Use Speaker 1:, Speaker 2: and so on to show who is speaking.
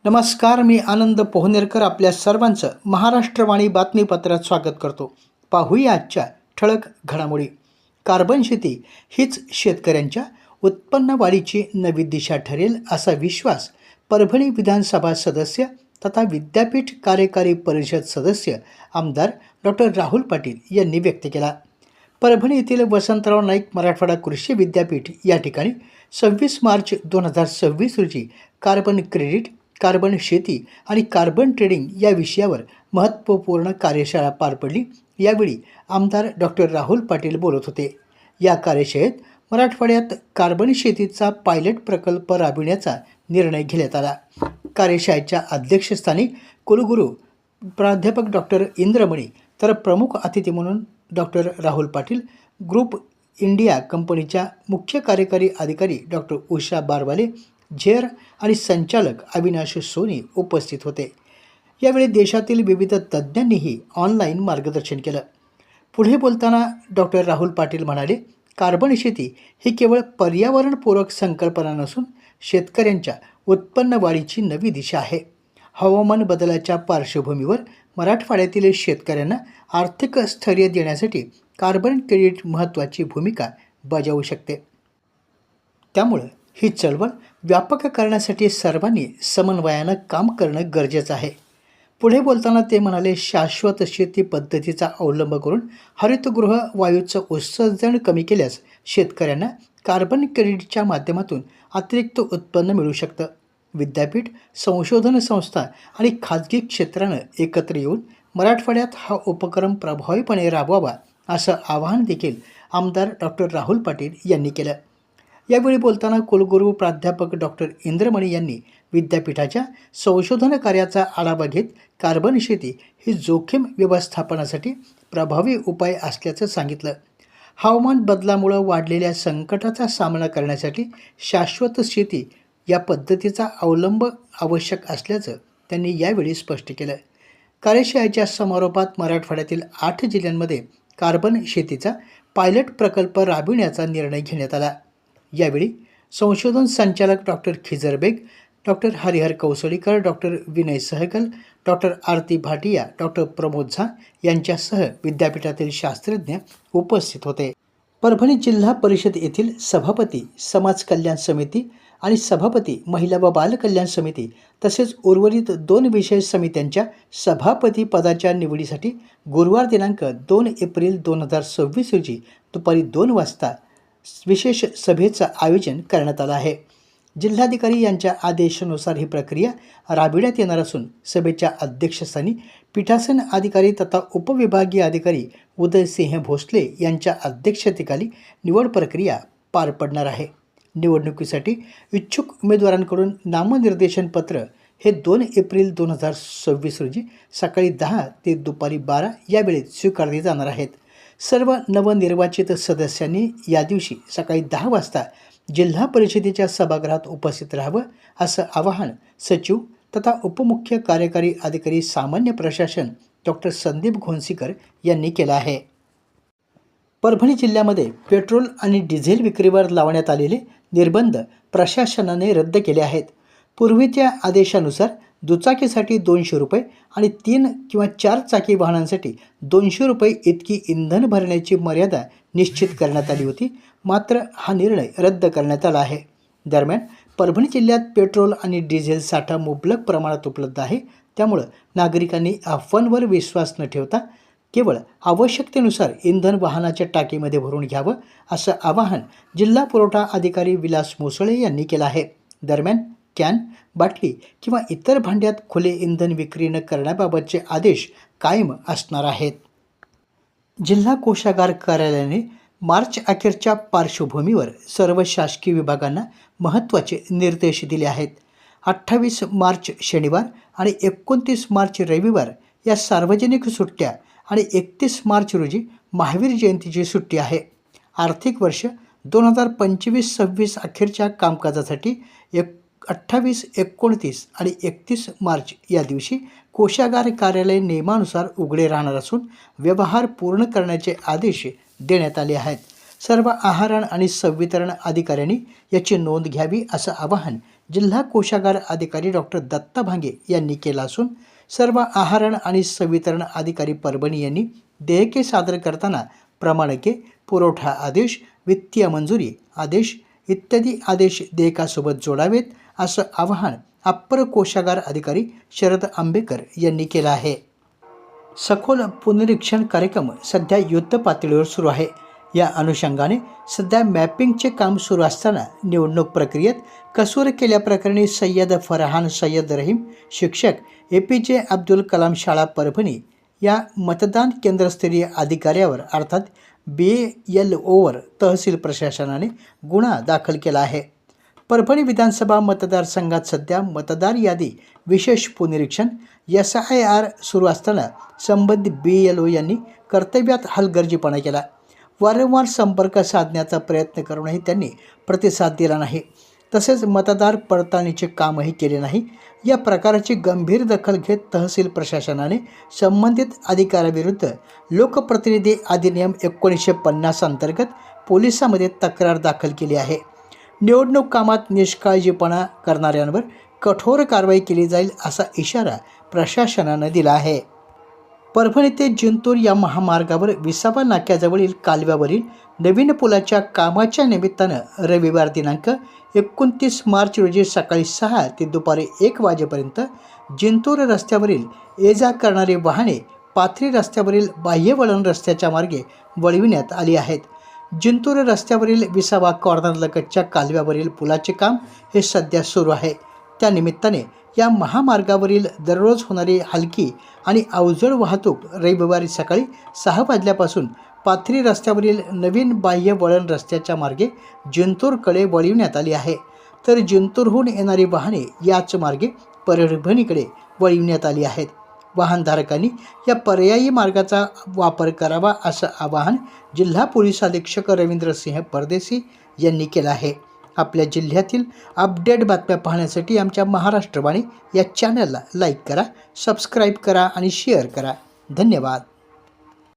Speaker 1: नमस्कार, मी आनंद पोहनेरकर आपल्या सर्वांचं महाराष्ट्रवाणी बातमीपत्रात स्वागत करतो. पाहूया आजच्या ठळक घडामोडी. कार्बन शेती हीच शेतकऱ्यांच्या उत्पन्न वाढीची नवी दिशा ठरेल असा विश्वास परभणी विधानसभा सदस्य तथा विद्यापीठ कार्यकारी परिषद सदस्य आमदार डॉक्टर राहुल पाटील यांनी व्यक्त केला. परभणी येथील वसंतराव नाईक मराठवाडा कृषी विद्यापीठ या ठिकाणी 26 मार्च 2026 रोजी कार्बन क्रेडिट, कार्बन शेती आणि कार्बन ट्रेडिंग या विषयावर महत्त्वपूर्ण कार्यशाळा पार पडली. यावेळी आमदार डॉक्टर राहुल पाटील बोलत होते. या कार्यशाळेत मराठवाड्यात कार्बन शेतीचा पायलट प्रकल्प राबविण्याचा निर्णय घेण्यात आला. कार्यशाळेच्या अध्यक्षस्थानी कुलगुरू प्राध्यापक डॉक्टर इंद्रमणी तर प्रमुख अतिथी म्हणून doctor Rahul Patil, group India कंपनीच्या मुख्य कार्यकारी अधिकारी डॉक्टर उषा बारवाले, झेर आणि संचालक अविनाश सोनी उपस्थित होते. यावेळी देशातील विविध तज्ज्ञांनीही ऑनलाईन मार्गदर्शन केलं. पुढे बोलताना डॉक्टर राहुल पाटील म्हणाले, कार्बन शेती ही केवळ पर्यावरणपूरक संकल्पना नसून शेतकऱ्यांच्या उत्पन्न वाढीची नवी दिशा आहे. हवामान बदलाच्या पार्श्वभूमीवर मराठवाड्यातील शेतकऱ्यांना आर्थिक स्थैर्य देण्यासाठी कार्बन क्रेडिट महत्त्वाची भूमिका बजावू शकते. त्यामुळे ही चळवळ व्यापक करण्यासाठी सर्वांनी समन्वयानं काम करणं गरजेचं आहे. पुढे बोलताना ते म्हणाले, शाश्वत शेती पद्धतीचा अवलंब करून हरितगृह वायूचं उत्सर्जन कमी केल्यास शेतकऱ्यांना कार्बन क्रेडिटच्या माध्यमातून अतिरिक्त उत्पन्न मिळू शकतं. विद्यापीठ, संशोधन संस्था आणि खाजगी क्षेत्रानं एकत्र येऊन मराठवाड्यात हा उपक्रम प्रभावीपणे राबवावा असं आवाहन देखील आमदार डॉक्टर राहुल पाटील यांनी केलं. यावेळी बोलताना कुलगुरू प्राध्यापक डॉक्टर इंद्रमणी यांनी विद्यापीठाच्या संशोधन कार्याचा आढावा घेत कार्बन शेती ही जोखीम व्यवस्थापनासाठी प्रभावी उपाय असल्याचं सांगितलं. हवामान बदलामुळे वाढलेल्या संकटाचा सामना करण्यासाठी शाश्वत शेती या पद्धतीचा अवलंब आवश्यक असल्याचं त्यांनी यावेळी स्पष्ट केलं. कार्यशाळेच्या समारोपात मराठवाड्यातील 8 जिल्ह्यांमध्ये कार्बन शेतीचा पायलट प्रकल्प राबविण्याचा निर्णय घेण्यात आला. यावेळी संशोधन संचालक doctor Khizar Beg, doctor Harihar Kausalikar, doctor Vinay Sehgal, doctor Aarti Bhatia, doctor Pramod Jha यांच्यासह विद्यापीठातील शास्त्रज्ञ उपस्थित होते. परभणी जिल्हा परिषद येथील सभापती समाज कल्याण समिती आणि सभापती महिला व बाल कल्याण समिती तसेच उर्वरित 2 विषय समित्यांच्या सभापती पदाच्या निवडीसाठी गुरुवार दिनांक 2 एप्रिल 2026 रोजी दुपारी 2 वाजता विशेष सभेचं आयोजन करण्यात आलं आहे. जिल्हाधिकारी यांच्या आदेशानुसार ही प्रक्रिया राबविण्यात येणार असून सभेच्या अध्यक्षस्थानी पीठासन अधिकारी तथा उपविभागीय अधिकारी उदयसिंह भोसले यांच्या अध्यक्षतेखाली निवड प्रक्रिया पार पडणार आहे. निवडणुकीसाठी इच्छुक उमेदवारांकडून नामनिर्देशन पत्र हे 2 एप्रिल 2026 रोजी सकाळी 10 ते दुपारी 12 या वेळेत स्वीकारले जाणार आहेत. सर्व नवनिर्वाचित सदस्यांनी या दिवशी सकाळी 10 वाजता जिल्हा परिषदेच्या सभागृहात उपस्थित राहावं असं आवाहन सचिव तथा उपमुख्य कार्यकारी अधिकारी सामान्य प्रशासन डॉक्टर संदीप घोणसीकर यांनी केलं आहे. परभणी जिल्ह्यामध्ये पेट्रोल आणि डिझेल विक्रीवर लावण्यात आलेले निर्बंध प्रशासनाने रद्द केले आहेत. पूर्वीच्या आदेशानुसार दुचाकीसाठी 200 रुपये आणि 3 किंवा 4 चाकी वाहनांसाठी 200 रुपये इतकी इंधन भरण्याची मर्यादा निश्चित करण्यात आली होती. मात्र हा निर्णय रद्द करण्यात आला आहे. दरम्यान परभणी जिल्ह्यात पेट्रोल आणि डिझेल साठा मुबलक प्रमाणात उपलब्ध आहे. त्यामुळं नागरिकांनी अफवांवर विश्वास न ठेवता केवळ आवश्यकतेनुसार इंधन वाहनाच्या टाकीमध्ये भरून घ्यावं असं आवाहन जिल्हा पुरवठा अधिकारी विलास मोसळे यांनी केलं आहे. दरम्यान कॅन, बाटली किंवा इतर भांड्यात खुले इंधन विक्री न करण्याबाबतचे आदेश कायम असणार आहेत. जिल्हा कोषागार कार्यालयाने मार्च अखेरच्या पार्श्वभूमीवर सर्व शासकीय विभागांना महत्त्वाचे निर्देश दिले आहेत. 28 मार्च शनिवार आणि 29 मार्च रविवार या सार्वजनिक सुट्ट्या आणि 31 मार्च रोजी महावीर जयंतीची सुट्टी आहे. आर्थिक वर्ष 2025-26 अखेरच्या कामकाजासाठी 28, 29 आणि 31 मार्च या दिवशी कोषागार कार्यालय नियमानुसार उघडे राहणार असून व्यवहार पूर्ण करण्याचे आदेश देण्यात आले आहेत. सर्व आहार आणि संवितरण अधिकाऱ्यांनी याची नोंद घ्यावी असं आवाहन जिल्हा कोषागार अधिकारी डॉक्टर दत्ता भांगे यांनी केला असून सर्व आहारण आणि संवितरण अधिकारी परभणी यांनी देयके सादर करताना प्रमाणके, पुरवठा आदेश, वित्तीय मंजुरी आदेश इत्यादी आदेश देयकासोबत जोडावेत असं आवाहन अप्पर कोषागार अधिकारी शरद आंबेकर यांनी केलं आहे. सखोल पुनरीक्षण कार्यक्रम सध्या युद्ध पातळीवर सुरू आहे. या अनुषंगाने सध्या मॅपिंगचे काम सुरू असताना निवडणूक प्रक्रियेत कसूर केल्याप्रकरणी सय्यद फरहान सय्यद रहीम शिक्षक APJ अब्दुल कलाम शाळा परभणी या मतदान केंद्रस्तरीय अधिकाऱ्यावर अर्थात BLOवर तहसील प्रशासनाने गुन्हा दाखल केला आहे. परभणी विधानसभा मतदारसंघात सध्या मतदार यादी विशेष पुनरीक्षण SIR सुरू असताना संबंधित BLO यांनी कर्तव्यात हलगर्जीपणा केला. वारंवार संपर्क साधण्याचा प्रयत्न करूनही त्यांनी प्रतिसाद दिला नाही. तसेच मतदार पडताळणीचे कामही केले नाही. या प्रकाराची गंभीर दखल घेत तहसील प्रशासनाने संबंधित अधिकाऱ्याविरुद्ध लोकप्रतिनिधी अधिनियम 1950 अंतर्गत पोलिसांमध्ये तक्रार दाखल केली आहे. निवडणूक कामात निष्काळजीपणा करणाऱ्यांवर कठोर कारवाई केली जाईल असा इशारा प्रशासनानं दिला आहे. परभणी ते जिंतूर या महामार्गावर विसावा नाक्याजवळील कालव्यावरील नवीन पुलाच्या कामाच्या निमित्तानं रविवार दिनांक 29 मार्च रोजी सकाळी 6 ते दुपारी 1 वाजेपर्यंत जिंतूर रस्त्यावरील ये-जा करणारी वाहने पाथरी रस्त्यावरील बाह्यवळण रस्त्याच्या मार्गे वळविण्यात आली आहेत. जिंतूर रस्त्यावरील विसावा कॉर्नरलगतच्या कालव्यावरील पुलाचे काम हे सध्या सुरू आहे. त्यानिमित्ताने या महामार्गावरील दररोज होणारी हलकी आणि अवजड वाहतूक रविवारी सकाळी 6 वाजल्यापासून पाथरी रस्त्यावरील नवीन बाह्य वळण रस्त्याच्या मार्गे जिंतूरकडे वळविण्यात आली आहे. तर जिंतूरहून येणारी वाहने याच मार्गे परभणीकडे वळविण्यात आली आहेत. वाहनधारकांनी या पर्यायी मार्गाचा वापर करावा असं आवाहन जिल्हा पोलीस अधीक्षक रवींद्रसिंह परदेशी यांनी केलं आहे. आपल्या जिल्ह्यातील अपडेट बातम्या पाहण्यासाठी आमच्या महाराष्ट्रवाणी या चॅनलला लाईक करा, सबस्क्राईब करा आणि शेअर करा. धन्यवाद.